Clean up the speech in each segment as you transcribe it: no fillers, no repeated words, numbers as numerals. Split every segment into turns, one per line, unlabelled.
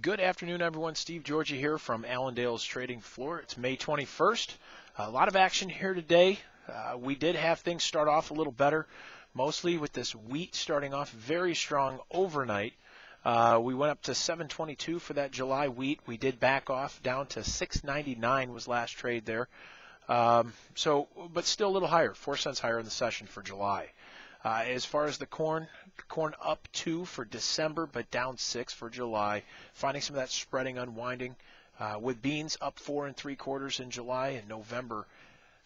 Good afternoon, everyone. Steve Georgia here from Allendale's trading floor. It's May 21st. A lot of action here today. We did have things start off a little better, mostly with this wheat starting off very strong overnight. We went up to 722 for that July wheat. We did back off down to 699 was last trade there. But still a little higher, 4 cents higher in the session for July. As far as the corn up 2 for December, but down 6 for July. Finding some of that spreading unwinding. With beans up 4 3/4 in July, and November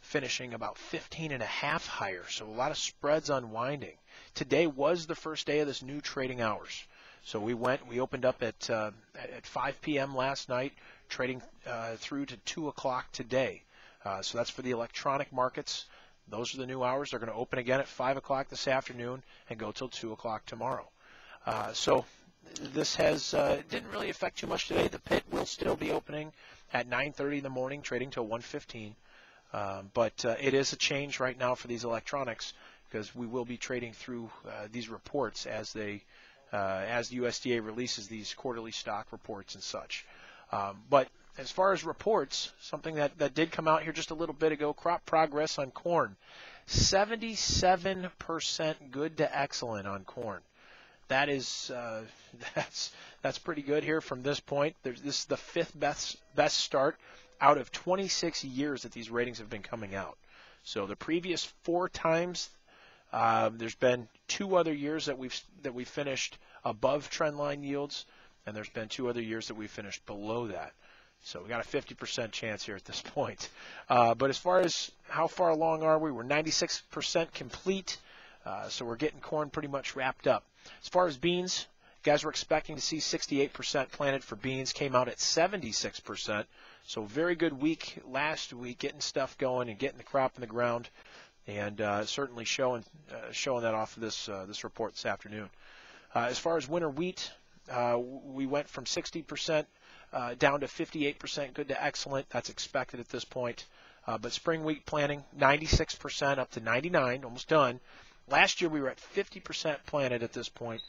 finishing about 15.5 higher. So a lot of spreads unwinding. Today was the first day of this new trading hours. So we opened up at 5 p.m. last night, trading through to 2 o'clock today. So that's for the electronic markets. Those are the new hours. They're going to open again at 5 o'clock this afternoon and go till 2 o'clock tomorrow. So this didn't really affect too much today. The pit will still be opening at 9:30 in the morning, trading till 1:15. But it is a change right now for these electronics because we will be trading through these reports as the USDA releases these quarterly stock reports and such. But as far as reports, something that did come out here just a little bit ago, crop progress on corn. 77% good to excellent on corn. That is that's pretty good here from this point. This is the fifth best start out of 26 years that these ratings have been coming out. So the previous 4 times, there's been 2 other years that we finished above trendline yields, and there's been 2 other years that we finished below that. So we got a 50% chance here at this point. But as far as how far along are we, we're 96% complete. So we're getting corn pretty much wrapped up. As far as beans, guys were expecting to see 68% planted for beans. Came out at 76%. So very good week last week, getting stuff going and getting the crop in the ground, and certainly showing that off of this report this afternoon. As far as winter wheat, we went from 60% down to 58% good to excellent. That's expected at this point. But spring wheat planting, 96% up to 99, almost done. Last year we were at 50% planted at this point,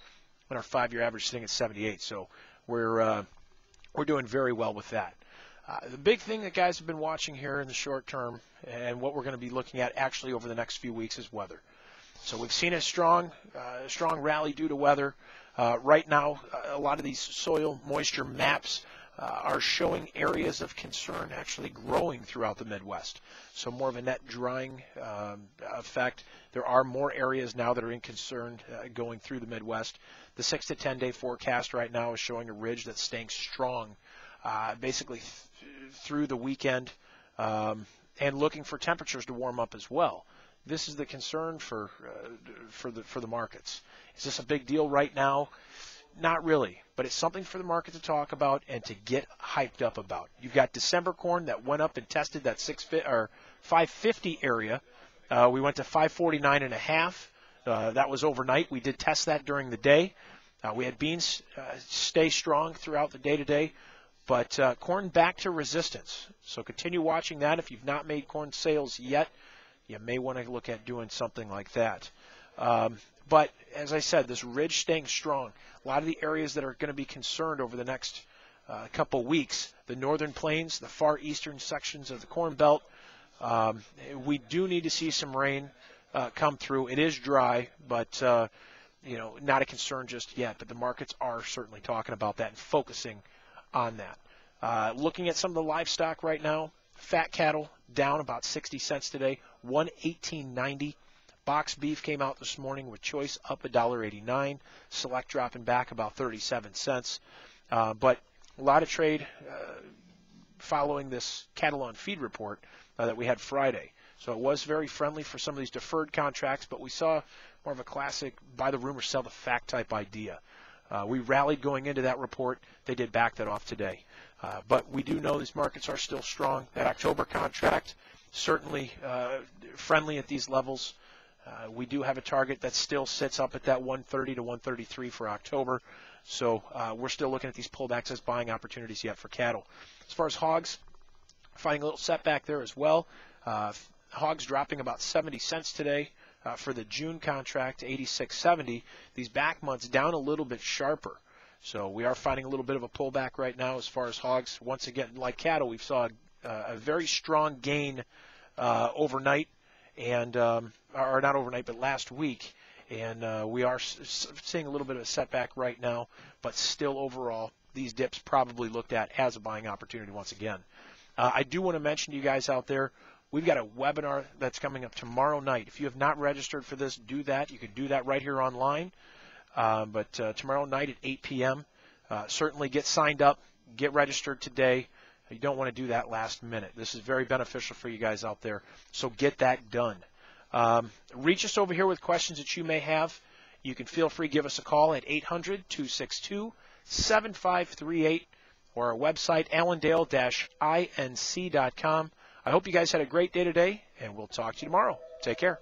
and our 5-year average sitting at 78. So we're doing very well with that. The big thing that guys have been watching here in the short term, and what we're going to be looking at actually over the next few weeks, is weather. So we've seen a strong rally due to weather. Right now, a lot of these soil moisture maps are showing areas of concern actually growing throughout the Midwest. So more of a net drying effect. There are more areas now that are in concern going through the Midwest. The 6 to 10 day forecast right now is showing a ridge that's staying strong basically through the weekend, and looking for temperatures to warm up as well. This is the concern for the markets. Is this a big deal right now? Not really, but it's something for the market to talk about and to get hyped up about. You've got December corn that went up and tested that 550 area. We went to 549.5. That was overnight. We did test that during the day. We had beans stay strong throughout the day today, but corn back to resistance. So continue watching that. If you've not made corn sales yet, you may want to look at doing something like that. But as I said, this ridge staying strong. A lot of the areas that are going to be concerned over the next couple weeks, the northern plains, the far eastern sections of the Corn Belt, we do need to see some rain come through. It is dry, but not a concern just yet. But the markets are certainly talking about that and focusing on that. Looking at some of the livestock right now, fat cattle down about 60 cents today, 118.90. Box beef came out this morning with choice up $1.89. Select dropping back about 37 cents. But a lot of trade following this cattle on feed report that we had Friday. So it was very friendly for some of these deferred contracts, but we saw more of a classic buy the rumor, sell the fact type idea. We rallied going into that report. They did back that off today. But we do know these markets are still strong. That October contract, certainly friendly at these levels. We do have a target that still sits up at that 130 to 133 for October. So we're still looking at these pullbacks as buying opportunities yet for cattle. As far as hogs, finding a little setback there as well. Hogs dropping about 70 cents today for the June contract, 86.70. These back months down a little bit sharper. So we are finding a little bit of a pullback right now as far as hogs. Once again, like cattle, we saw a very strong gain overnight, and or not overnight, but last week. And we are seeing a little bit of a setback right now, but still overall, these dips probably looked at as a buying opportunity once again. I do want to mention to you guys out there, we've got a webinar that's coming up tomorrow night. If you have not registered for this, do that. You can do that right here online. But tomorrow night at 8 p.m., certainly get signed up, get registered today. You don't want to do that last minute. This is very beneficial for you guys out there, so get that done. Reach us over here with questions that you may have. You can feel free to give us a call at 800-262-7538 or our website, allendale-inc.com. I hope you guys had a great day today, and we'll talk to you tomorrow. Take care.